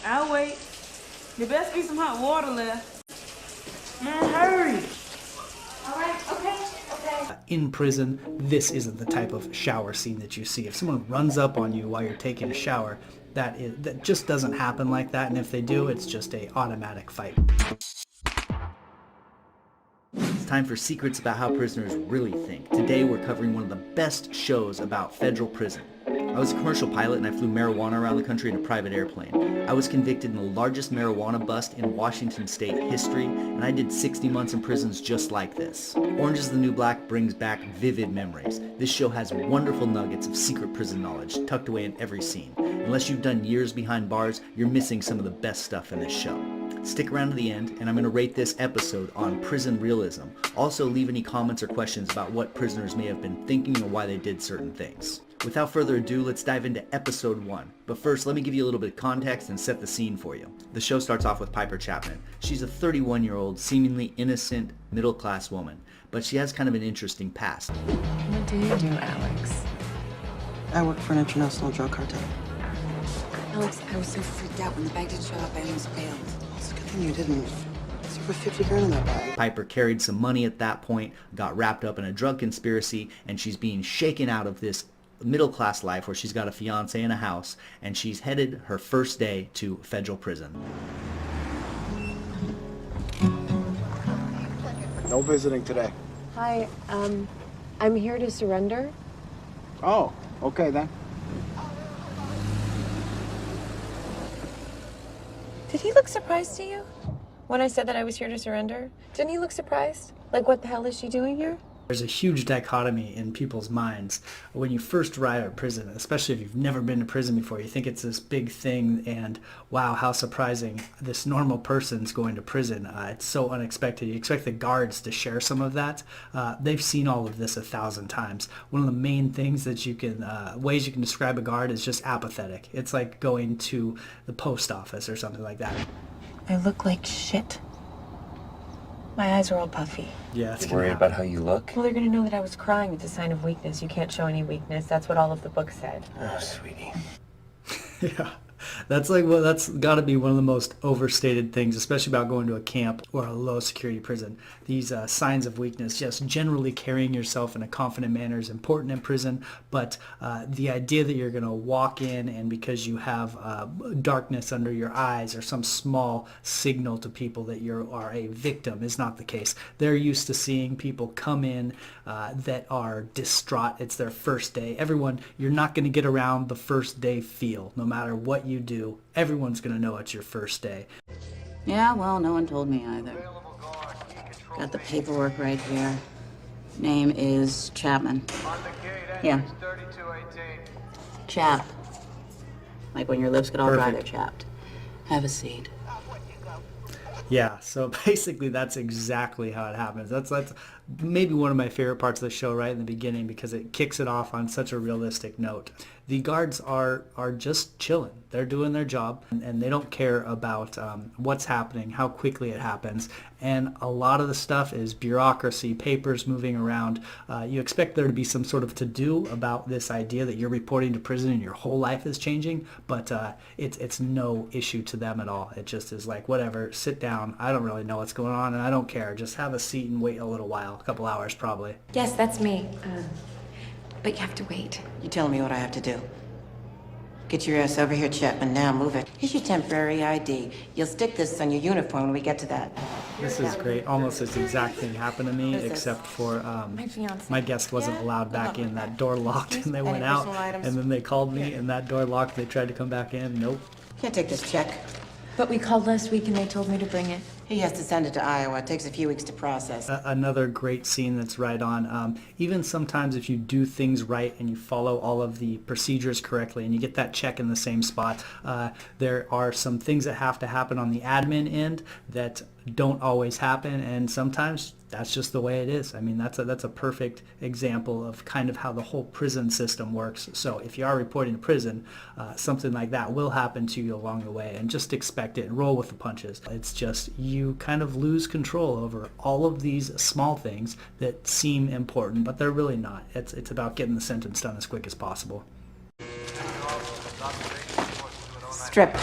I'll wait. There best be some hot water left. Man, hurry. All right, okay. In prison, this isn't the type of shower scene that you see. If someone runs up on you while you're taking a shower, that just doesn't happen like that, and if they do, it's just a automatic fight. It's time for secrets about how prisoners really think. Today we're covering one of the best shows about federal prison. I was a commercial pilot and I flew marijuana around the country in a private airplane. I was convicted in the largest marijuana bust in Washington state history, and I did 60 months in prisons just like this. Orange is the New Black brings back vivid memories. This show has wonderful nuggets of secret prison knowledge tucked away in every scene. Unless you've done years behind bars, you're missing some of the best stuff in this show. Stick around to the end, and I'm going to rate this episode on prison realism. Also, leave any comments or questions about what prisoners may have been thinking or why they did certain things. Without further ado, let's dive into episode 1. But first, let me give you a little bit of context and set the scene for you. The show starts off with Piper Chapman. She's a 31-year-old, seemingly innocent, middle-class woman, but she has kind of an interesting past. What do you do, Alex? I work for an international drug cartel. Alex, I was so freaked out when the bag didn't show up. I almost failed. It's a good thing you didn't. There's over 50 grand in that bag. Piper carried some money at that point, got wrapped up in a drug conspiracy, and she's being shaken out of this middle-class life where she's got a fiancé and a house, and she's headed her first day to federal prison. No visiting today. Hi, I'm here to surrender. Oh, okay then. Did he look surprised to you when I said that I was here to surrender? Didn't he look surprised? Like, what the hell is she doing here? There's a huge dichotomy in people's minds when you first arrive at prison, especially if you've never been to prison before. You think it's this big thing, and wow, how surprising, this normal person's going to prison. It's so unexpected. You expect the guards to share some of that. They've seen all of this 1,000 times. One of the main things that you can, ways you can describe a guard is just apathetic. It's like going to the post office or something like that. I look like shit. My eyes are all puffy. Yeah, it's Worried about how you look? Well, they're gonna know that I was crying. It's a sign of weakness. You can't show any weakness. That's what all of the books said. Oh, sweetie. Yeah, that's like, well, that's got to be one of the most overstated things, especially about going to a camp or a low security prison. These signs of weakness, just generally carrying yourself in a confident manner is important in prison, but the idea that you're going to walk in and because you have darkness under your eyes or some small signal to people that you are a victim is not the case. They're used to seeing people come in that are distraught. It's their first day. Everyone, you're not going to get around the first day feel. No matter what you do, everyone's going to know it's your first day. Yeah, well, no one told me either. Got the paperwork right here. Name is Chapman. Yeah. Chap. Like when your lips get all dry, they're chapped. Have a seat. Yeah, so basically that's exactly how it happens. That's maybe one of my favorite parts of the show right in the beginning because it kicks it off on such a realistic note. The guards are just chilling. They're doing their job, and they don't care about what's happening, how quickly it happens. And a lot of the stuff is bureaucracy, papers moving around. You expect there to be some sort of to-do about this idea that you're reporting to prison and your whole life is changing, but it's no issue to them at all. It just is like, whatever, sit down. I don't really know what's going on, and I don't care. Just have a seat and wait a little while, a couple hours probably. Yes, that's me. But you have to wait. You tell me what I have to do. Get your ass over here, Chapman. Now move it. Here's your temporary ID. You'll stick this on your uniform when we get to that. This is great. Almost this exact thing happened to me, except for my guest wasn't allowed back in. That door locked, and they went out, and then they called me, and that door locked. They tried to come back in. Nope. Can't take this check. But we called last week and they told me to bring it. He has to send it to Iowa. It takes a few weeks to process. Another great scene that's right on. Even sometimes if you do things right and you follow all of the procedures correctly and you get that check in the same spot, there are some things that have to happen on the admin end that don't always happen, and sometimes that's just the way it is. I mean, that's a perfect example of kind of how the whole prison system works. So if you are reporting to prison, something like that will happen to you along the way, and just expect it and roll with the punches. It's just you kind of lose control over all of these small things that seem important, but they're really not. It's about getting the sentence done as quick as possible. Strip.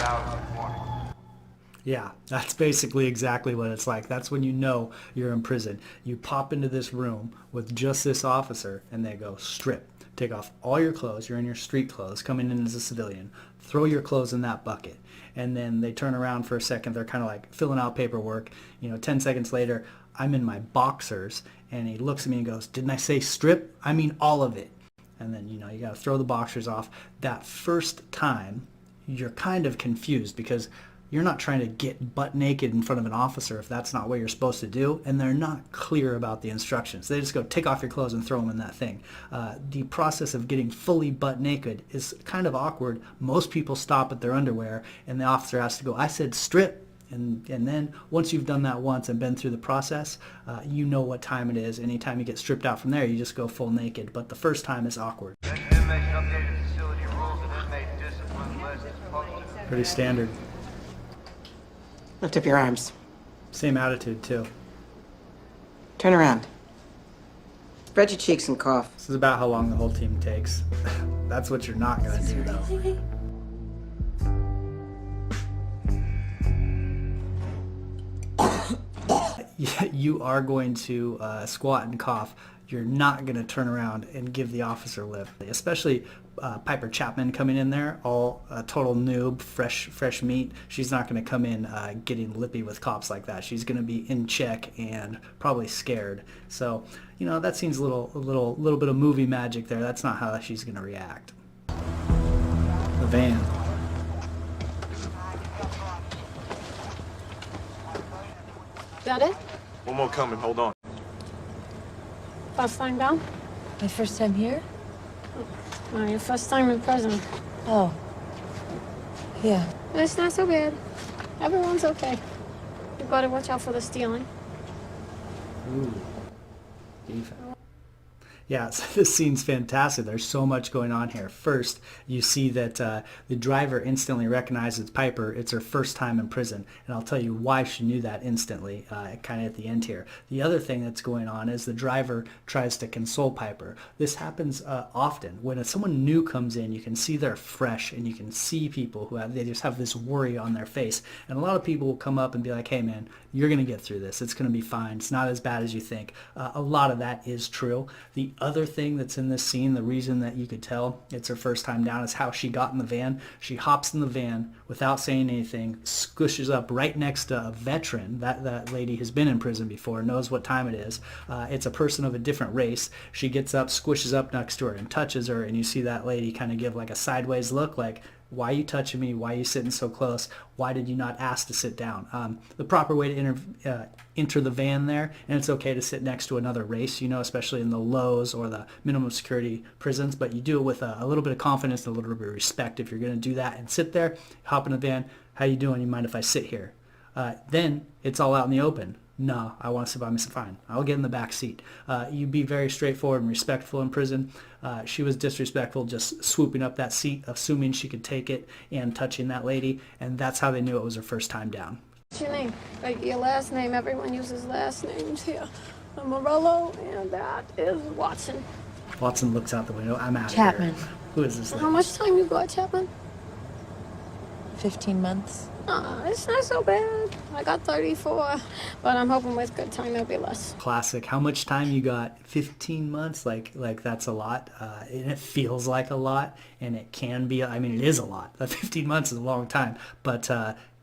Yeah, that's basically exactly what it's like. That's when you know you're in prison. You pop into this room with just this officer and they go, strip. Take off all your clothes. You're in your street clothes, coming in as a civilian. Throw your clothes in that bucket. And then they turn around for a second. They're kind of like filling out paperwork. 10 seconds later, I'm in my boxers. And he looks at me and goes, didn't I say strip? I mean all of it. And then, you got to throw the boxers off. That first time, you're kind of confused because you're not trying to get butt naked in front of an officer if that's not what you're supposed to do, and they're not clear about the instructions. They just go, take off your clothes and throw them in that thing. The process of getting fully butt naked is kind of awkward. Most people stop at their underwear, and the officer has to go, I said strip. And then once you've done that once and been through the process, you know what time it is. Anytime you get stripped out from there, you just go full naked. But the first time is awkward. Pretty standard. Lift up your arms. Same attitude, too. Turn around. Spread your cheeks and cough. This is about how long the whole team takes. That's what you're not going to do, though. You are going to squat and cough. You're not going to turn around and give the officer a lift, especially Piper Chapman coming in there, all total noob, fresh meat. She's not going to come in getting lippy with cops like that. She's going to be in check and probably scared. So, that seems a little bit of movie magic there. That's not how she's going to react. The van. That it? One more coming, hold on. First time down? My first time here? No, your first time in prison. Oh. Yeah. It's not so bad. Everyone's okay. You gotta watch out for the stealing. Ooh. Defense. Yeah, so this scene's fantastic. There's so much going on here. First, you see that the driver instantly recognizes Piper. It's her first time in prison, and I'll tell you why she knew that instantly, kind of at the end here. The other thing that's going on is the driver tries to console Piper. This happens often. When someone new comes in, you can see they're fresh, and you can see people they just have this worry on their face. And a lot of people will come up and be like, hey man, you're going to get through this. It's going to be fine. It's not as bad as you think. A lot of that is true. The other thing that's in this scene, the reason that you could tell it's her first time down, is how she got in the van. She hops in the van without saying anything, squishes up right next to a veteran. That lady has been in prison before, knows what time it is. It's a person of a different race. She gets up, squishes up next to her and touches her, and you see that lady kind of give like a sideways look like, why are you touching me? Why are you sitting so close? Why did you not ask to sit down? The proper way to enter the van there, and it's okay to sit next to another race, especially in the lows or the minimum security prisons, but you do it with a little bit of confidence and a little bit of respect. If you're going to do that and sit there, hop in the van, how you doing? You mind if I sit here? Then it's all out in the open. No, I want to sit by myself. Fine, I'll get in the back seat. You be very straightforward and respectful in prison. She was disrespectful, just swooping up that seat, assuming she could take it and touching that lady, and that's how they knew it was her first time down. What's your name? Like your last name. Everyone uses last names here. I'm Morello, and that is Watson. Watson looks out the window. I'm out Chapman. of here. Who is this lady? How much time you got, Chapman? 15 months. It's not so bad. I got 34, but I'm hoping with good time it'll be less. Classic. How much time you got? 15 months? Like that's a lot. And it feels like a lot, and it can be. I mean, it is a lot. 15 months is a long time, but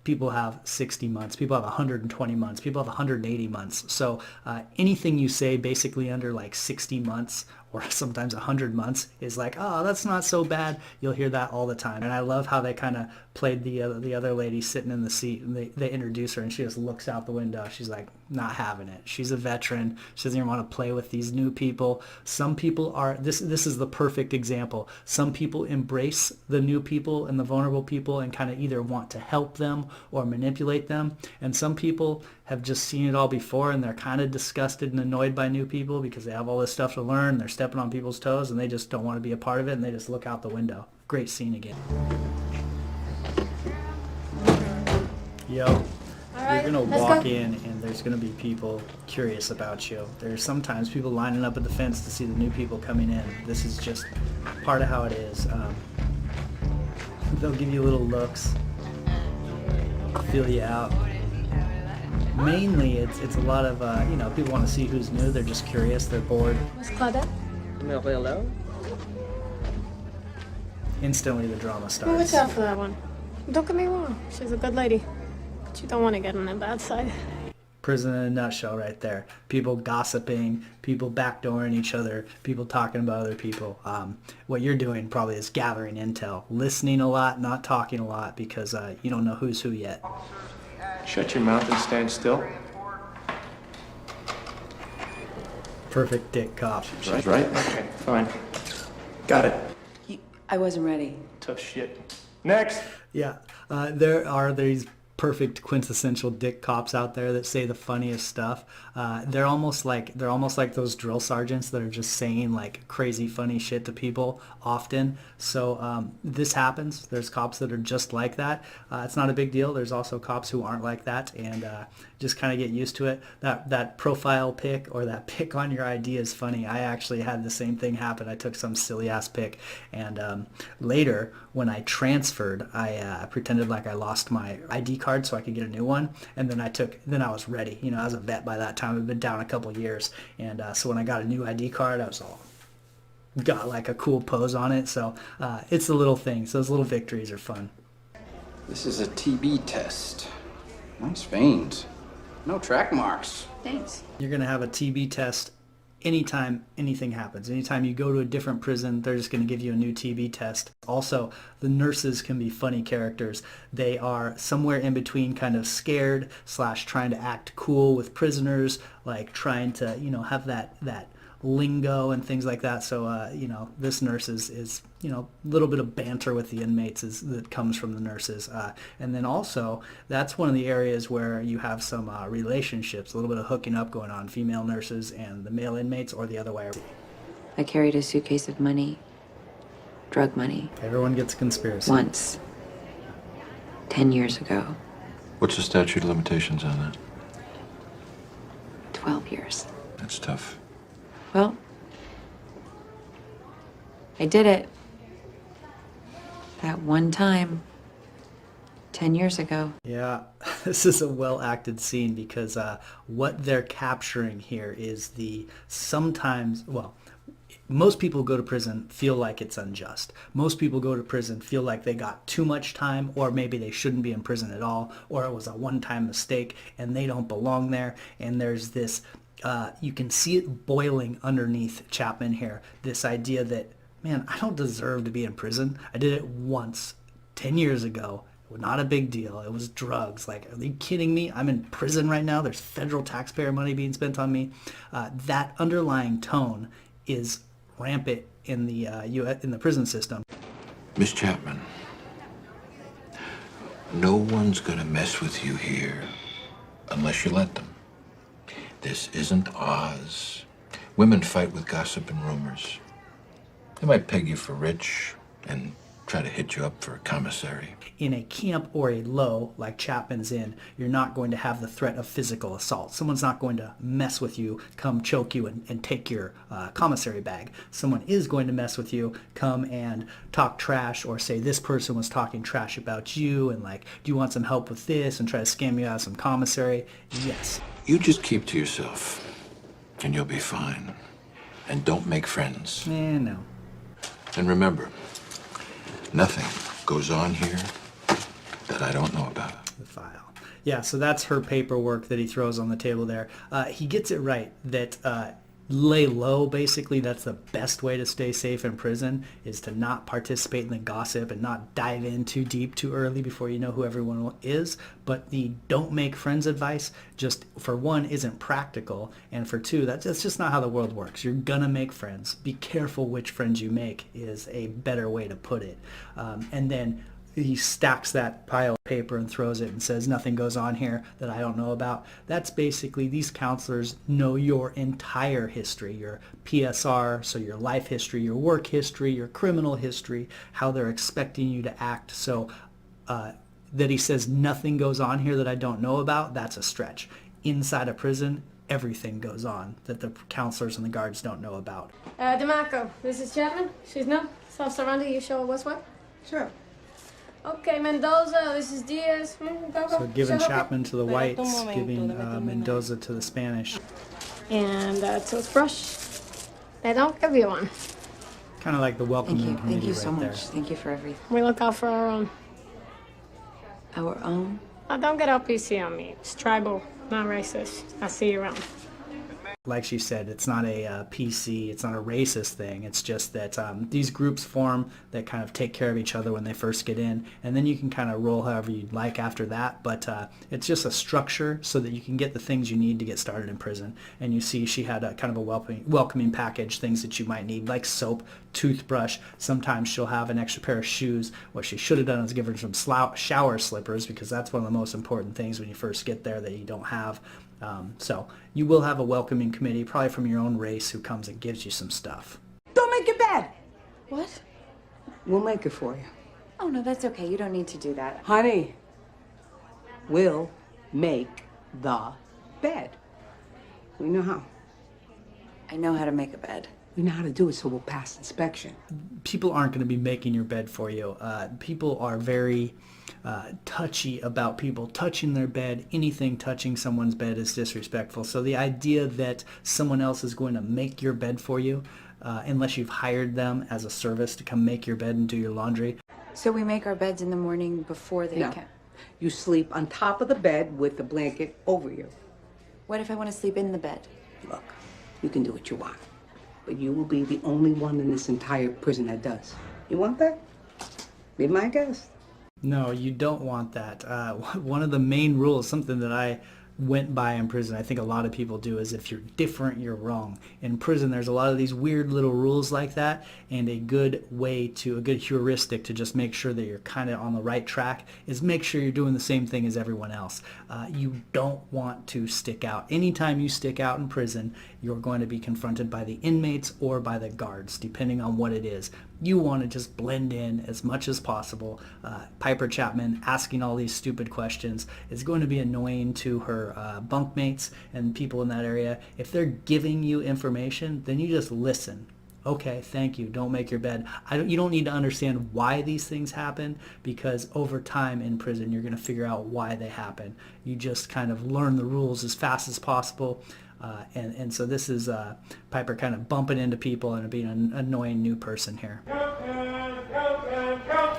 people have 60 months. People have 120 months. People have 180 months. So anything you say basically under like 60 months or sometimes 100 months is like, oh, that's not so bad. You'll hear that all the time. And I love how they kind of played the other lady sitting in the seat, and they introduce her, and she just looks out the window. She's like, not having it. She's a veteran. She doesn't even want to play with these new people. Some people are, this is the perfect example. Some people embrace the new people and the vulnerable people and kind of either want to help them or manipulate them. And some people have just seen it all before, and they're kind of disgusted and annoyed by new people because they have all this stuff to learn. They're stepping on people's toes, and they just don't want to be a part of it, and they just look out the window. Great scene again. Yo, you're going to walk in, and there's going to be people curious about you. There's sometimes people lining up at the fence to see the new people coming in. This is just part of how it is. They'll give you little looks. feel you out. Mainly, it's a lot of, people want to see who's new. They're just curious. They're bored. Instantly, the drama starts. Watch out for that one. Don't get me wrong. She's a good lady. But you don't want to get on the bad side. Prison in a nutshell right there. People gossiping, people backdooring each other, people talking about other people. What you're doing probably is gathering intel, listening a lot, not talking a lot, because you don't know who's who yet. Shut your mouth and stand still. Perfect dick cop. She's right? Okay, fine. Got it. I wasn't ready. Tough shit. Next! Yeah, there are these perfect quintessential dick cops out there that say the funniest stuff. They're almost like those drill sergeants that are just saying like crazy funny shit to people often. So this happens. There's cops that are just like that. It's not a big deal. There's also cops who aren't like that, and just kind of get used to it. That profile pic or that pic on your ID is funny. I actually had the same thing happen. I took some silly ass pic, and later when I transferred, I pretended like I lost my ID card so I could get a new one, and then I was ready. I was a vet by that time. I'd been down a couple years, and so when I got a new ID card, I was got like a cool pose on it. So it's the little things. Those little victories are fun. This is a TB test. Nice veins. No track marks. Thanks. You're going to have a TB test anytime anything happens. Anytime you go to a different prison, they're just going to give you a new TB test. Also, the nurses can be funny characters. They are somewhere in between kind of scared / trying to act cool with prisoners, like trying to, have that lingo and things like that. So, this nurse is a little bit of banter with the inmates that comes from the nurses. And then also, that's one of the areas where you have some relationships, a little bit of hooking up going on, female nurses and the male inmates, or the other way. I carried a suitcase of money, drug money. Everyone gets a conspiracy. Once. 10 years ago. What's the statute of limitations on that? 12 years. That's tough. Well, I did it. That one time, 10 years ago. Yeah, this is a well-acted scene because what they're capturing here is most people go to prison feel like it's unjust. Most people go to prison feel like they got too much time, or maybe they shouldn't be in prison at all, or it was a one-time mistake and they don't belong there. And there's this you can see it boiling underneath Chapman here, this idea that, man, I don't deserve to be in prison. I did it once, 10 years ago. Not a big deal. It was drugs. Like, are you kidding me? I'm in prison right now. There's federal taxpayer money being spent on me. That underlying tone is rampant in the prison system. Miss Chapman, no one's gonna mess with you here unless you let them. This isn't Oz. Women fight with gossip and rumors. They might peg you for rich and try to hit you up for a commissary. In a camp or a low, like Chapman's in, you're not going to have the threat of physical assault. Someone's not going to mess with you, come choke you and take your commissary bag. Someone is going to mess with you, come and talk trash, or say this person was talking trash about you, and like, do you want some help with this, and try to scam you out of some commissary. Yes. You just keep to yourself, and you'll be fine. And don't make friends. No. And remember, nothing goes on here that I don't know about. The file. Yeah, so that's her paperwork that he throws on the table there. He gets it right that lay low, basically. That's the best way to stay safe in prison, is to not participate in the gossip and not dive in too deep too early before you know who everyone is. But the don't make friends advice, just for one, isn't practical, and for two, that's just not how the world works. You're gonna make friends. Be careful which friends you make is a better way to put it. And then he stacks that pile of paper and throws it and says, nothing goes on here that I don't know about. That's basically, these counselors know your entire history, your PSR, so your life history, your work history, your criminal history, how they're expecting you to act. So that he says nothing goes on here that I don't know about, that's a stretch. Inside a prison, everything goes on that the counselors and the guards don't know about. DeMarco, this is Chapman. She's no self-surrender. You show her what's what? Sure. Okay, Mendoza, this is Diaz. So giving Chapman to the whites, giving Mendoza to the Spanish. And a toothbrush. They don't give you one. Kind of like the welcoming committee Thank you so right much. there. Thank you for everything. We look out for our own. Our own? Oh, don't get all PC on me. It's tribal, not racist. I'll see you around. Like she said, it's not a PC, it's not a racist thing. It's just that these groups form that kind of take care of each other when they first get in, and then you can kind of roll however you'd like after that. But it's just a structure so that you can get the things you need to get started in prison. And you see she had a kind of a welcoming package, things that you might need, like soap, toothbrush. Sometimes she'll have an extra pair of shoes. What she should have done is give her some shower slippers, because that's one of the most important things when you first get there that you don't have. So you will have a welcoming committee, probably from your own race, who comes and gives you some stuff. Don't make your bed. What? We'll make it for you. Oh, no, that's okay. You don't need to do that. Honey, we'll make the bed. We know how. I know how to make a bed. We know how to do it, so we'll pass inspection. People aren't going to be making your bed for you. People are very touchy about people touching their bed. Anything touching someone's bed is disrespectful. So the idea that someone else is going to make your bed for you, unless you've hired them as a service to come make your bed and do your laundry. So we make our beds in the morning before they No. can. You sleep on top of the bed with the blanket over you. What if I want to sleep in the bed? Look, you can do what you want, but you will be the only one in this entire prison that does. You want that? Be my guest. No, you don't want that. One of the main rules, something that I went by in prison, I think a lot of people do, is if you're different, you're wrong. In prison, there's a lot of these weird little rules like that, and a good heuristic to just make sure that you're kind of on the right track is make sure you're doing the same thing as everyone else. You don't want to stick out. Anytime you stick out in prison, you're going to be confronted by the inmates or by the guards, depending on what it is. You want to just blend in as much as possible. Piper Chapman asking all these stupid questions is going to be annoying to her bunkmates and people in that area. If they're giving you information, then you just listen. Okay, thank you. Don't make your bed. You don't need to understand why these things happen, because over time in prison, you're going to figure out why they happen. You just kind of learn the rules as fast as possible. And so this is Piper kind of bumping into people and being an annoying new person here.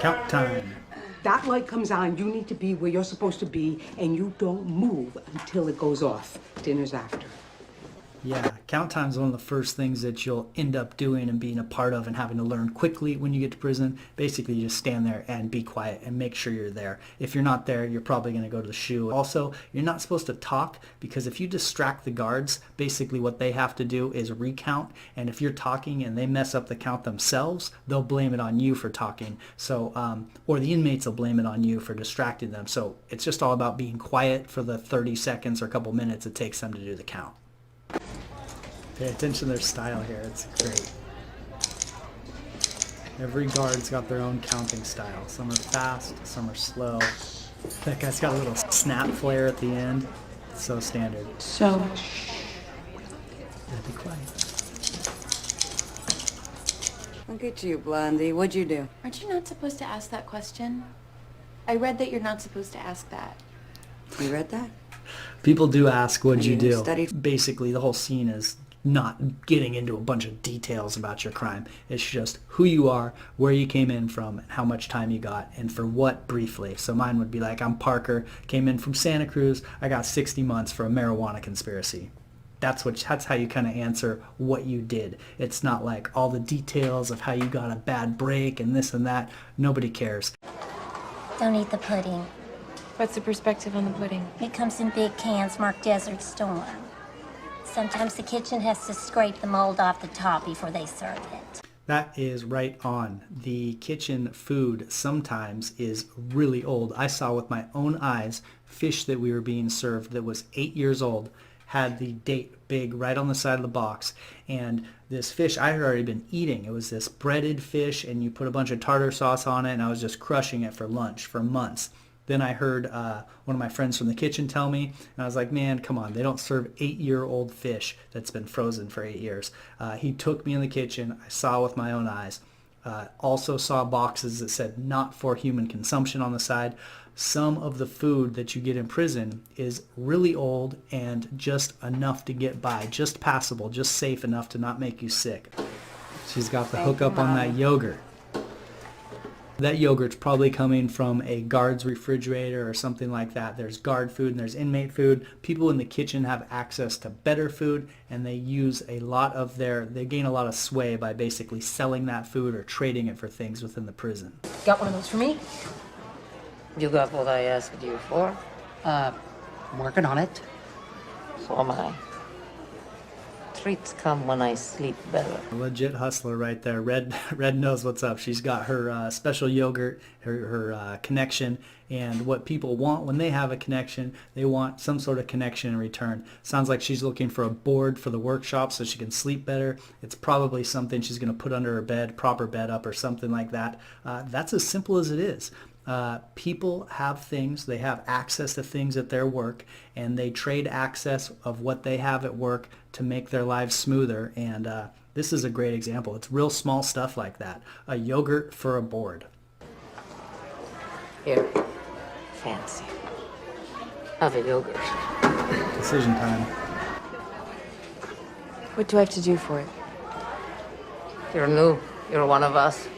Count time. That light comes on, you need to be where you're supposed to be, and you don't move until it goes off. Dinner's after. Yeah, count time is one of the first things that you'll end up doing and being a part of and having to learn quickly when you get to prison. Basically, you just stand there and be quiet and make sure you're there. If you're not there, you're probably going to go to the shoe. Also, you're not supposed to talk, because if you distract the guards, basically what they have to do is recount. And if you're talking and they mess up the count themselves, they'll blame it on you for talking. So, or the inmates will blame it on you for distracting them. So it's just all about being quiet for the 30 seconds or a couple minutes it takes them to do the count. Pay attention to their style here. It's great. Every guard's got their own counting style. Some are fast, some are slow. That guy's got a little snap flare at the end. It's so standard. So, Gotta be quiet. look at you, Blondie. What'd you do? Aren't you not supposed to ask that question? I read that you're not supposed to ask that. You read that? People do ask, what'd you do? Studied. Basically, the whole scene is not getting into a bunch of details about your crime. It's just who you are, where you came in from, and how much time you got, and for what briefly. So mine would be like, I'm Parker, came in from Santa Cruz, I got 60 months for a marijuana conspiracy. That's how you kind of answer what you did. It's not like all the details of how you got a bad break and this and that. Nobody cares. Don't eat the pudding. What's the perspective on the pudding? It comes in big cans marked Desert Storm. Sometimes the kitchen has to scrape the mold off the top before they serve it. That is right on. The kitchen food sometimes is really old. I saw with my own eyes fish that we were being served that was 8 years old, had the date big right on the side of the box. And this fish I had already been eating. It was this breaded fish, and you put a bunch of tartar sauce on it, and I was just crushing it for lunch for months. Then I heard one of my friends from the kitchen tell me, and I was like, man, come on, they don't serve 8-year-old fish that's been frozen for 8 years. He took me in the kitchen. I saw with my own eyes. Also saw boxes that said not for human consumption on the side. Some of the food that you get in prison is really old and just enough to get by, just passable, just safe enough to not make you sick. She's got the hookup on that yogurt. That yogurt's probably coming from a guard's refrigerator or something like that. There's guard food and there's inmate food. People in the kitchen have access to better food, and they use a lot of they gain a lot of sway by basically selling that food or trading it for things within the prison. Got one of those for me? You got what I asked you for? Working on it. So am I. Treats come when I sleep better. A legit hustler right there. Red knows what's up. She's got her special yogurt, her connection, and what people want when they have a connection, they want some sort of connection in return. Sounds like she's looking for a board for the workshop so she can sleep better. It's probably something she's going to put under her bed, prop her bed up or something like that. That's as simple as it is. People have things, they have access to things at their work, and they trade access of what they have at work to make their lives smoother. And this is a great example. It's real small stuff like that. A yogurt for a board. Here. Fancy. Have a yogurt. Decision time. What do I have to do for it? You're new. You're one of us.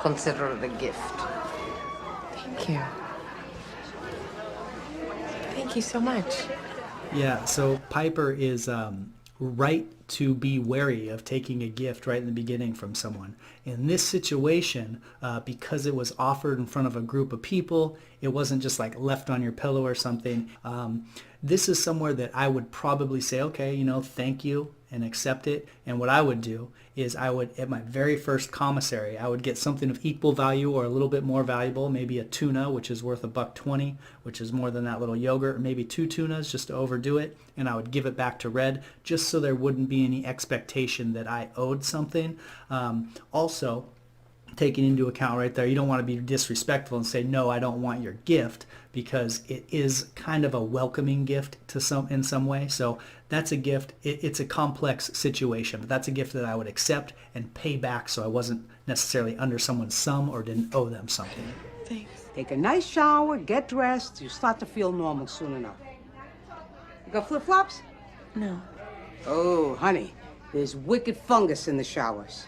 Consider it a gift. Thank you. Thank you so much. Yeah, so Piper is right to be wary of taking a gift right in the beginning from someone. In this situation, because it was offered in front of a group of people, it wasn't just like left on your pillow or something. This is somewhere that I would probably say, okay, thank you, and accept it. And what I would do is I would, at my very first commissary, I would get something of equal value or a little bit more valuable, maybe a tuna, which is worth $1.20, which is more than that little yogurt, or maybe 2 tunas just to overdo it, and I would give it back to Red just so there wouldn't be any expectation that I owed something. Also, taking into account right there, you don't want to be disrespectful and say, no, I don't want your gift, because it is kind of a welcoming gift to in some way. So that's a gift. It's a complex situation, but that's a gift that I would accept and pay back, so I wasn't necessarily under someone's thumb or didn't owe them something. Thanks. Take a nice shower, get dressed. You start to feel normal soon enough. You got flip-flops? No. Oh, honey, there's wicked fungus in the showers.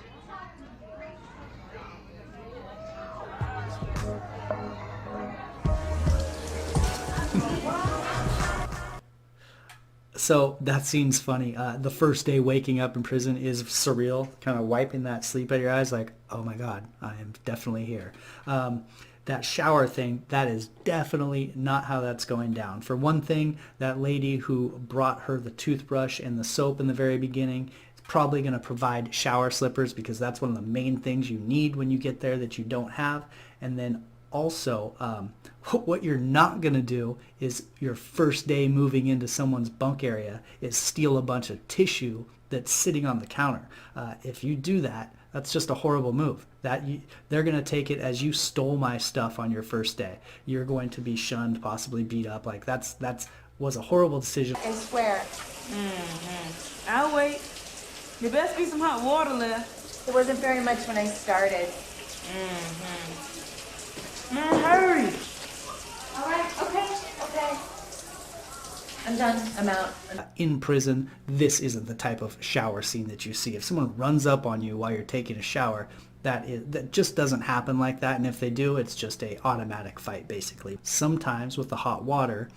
So that scene's funny. The first day waking up in prison is surreal, kind of wiping that sleep out of your eyes like, oh my God, I am definitely here. That shower thing, that is definitely not how that's going down. For one thing, that lady who brought her the toothbrush and the soap in the very beginning is probably going to provide shower slippers, because that's one of the main things you need when you get there that you don't have. And then also, what you're not going to do is your first day moving into someone's bunk area is steal a bunch of tissue that's sitting on the counter. If you do that, that's just a horrible move. They're going to take it as you stole my stuff on your first day. You're going to be shunned, possibly beat up. Like that's was a horrible decision. I swear. Mm-hmm. I'll wait. There best be some hot water left. There wasn't very much when I started. Mm-hmm. Man, hurry. All right, okay. I'm done. I'm out. In prison, this isn't the type of shower scene that you see. If someone runs up on you while you're taking a shower, that just doesn't happen like that. And if they do, it's just a automatic fight, basically. Sometimes with the hot water,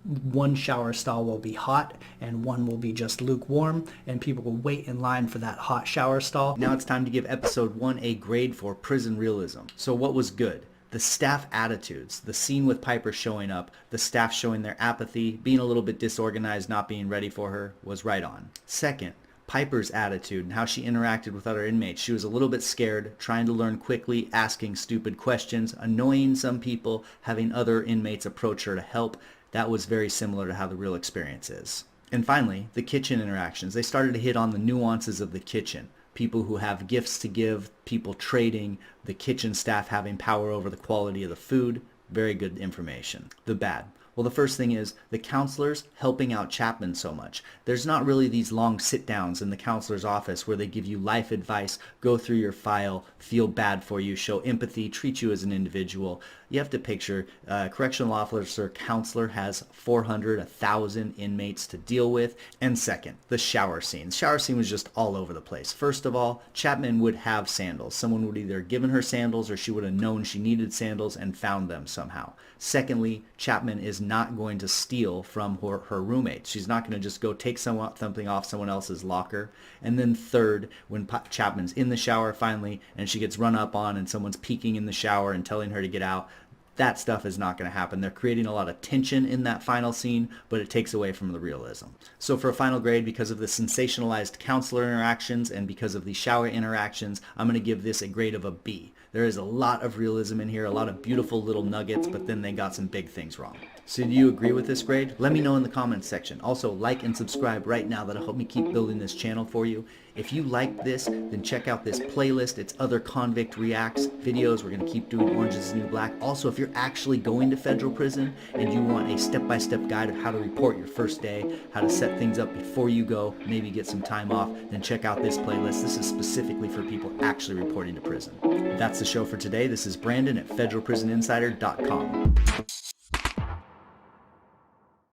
one shower stall will be hot and one will be just lukewarm, and people will wait in line for that hot shower stall. Now it's time to give episode 1 a grade for prison realism. So what was good? The staff attitudes, the scene with Piper showing up, the staff showing their apathy, being a little bit disorganized, not being ready for her, was right on. Second, Piper's attitude and how she interacted with other inmates. She was a little bit scared, trying to learn quickly, asking stupid questions, annoying some people, having other inmates approach her to help. That was very similar to how the real experience is. And finally, the kitchen interactions. They started to hit on the nuances of the kitchen. People who have gifts to give, people trading, the kitchen staff having power over the quality of the food. Very good information. The bad. Well, the first thing is the counselors helping out Chapman so much. There's not really these long sit-downs in the counselor's office where they give you life advice, go through your file, feel bad for you, show empathy, treat you as an individual. You have to picture a correctional officer counselor has 400, 1,000 inmates to deal with. And second, the shower scene. The shower scene was just all over the place. First of all, Chapman would have sandals. Someone would either have given her sandals or she would have known she needed sandals and found them somehow. Secondly, Chapman is not going to steal from her roommates. She's not going to just go take something off someone else's locker. And then third, when Chapman's in the shower finally and she gets run up on and someone's peeking in the shower and telling her to get out, that stuff is not going to happen. They're creating a lot of tension in that final scene, but it takes away from the realism. So for a final grade, because of the sensationalized counselor interactions and because of the shower interactions, I'm going to give this a grade of a B. There is a lot of realism in here, a lot of beautiful little nuggets, but then they got some big things wrong. So do you agree with this grade? Let me know in the comments section. Also, like and subscribe right now. That'll help me keep building this channel for you. If you like this, then check out this playlist. It's other convict reacts videos. We're going to keep doing Orange is the New Black. Also, if you're actually going to federal prison and you want a step-by-step guide of how to report your first day, how to set things up before you go, maybe get some time off, then check out this playlist. This is specifically for people actually reporting to prison. That's the show for today. This is Brandon at federalprisoninsider.com.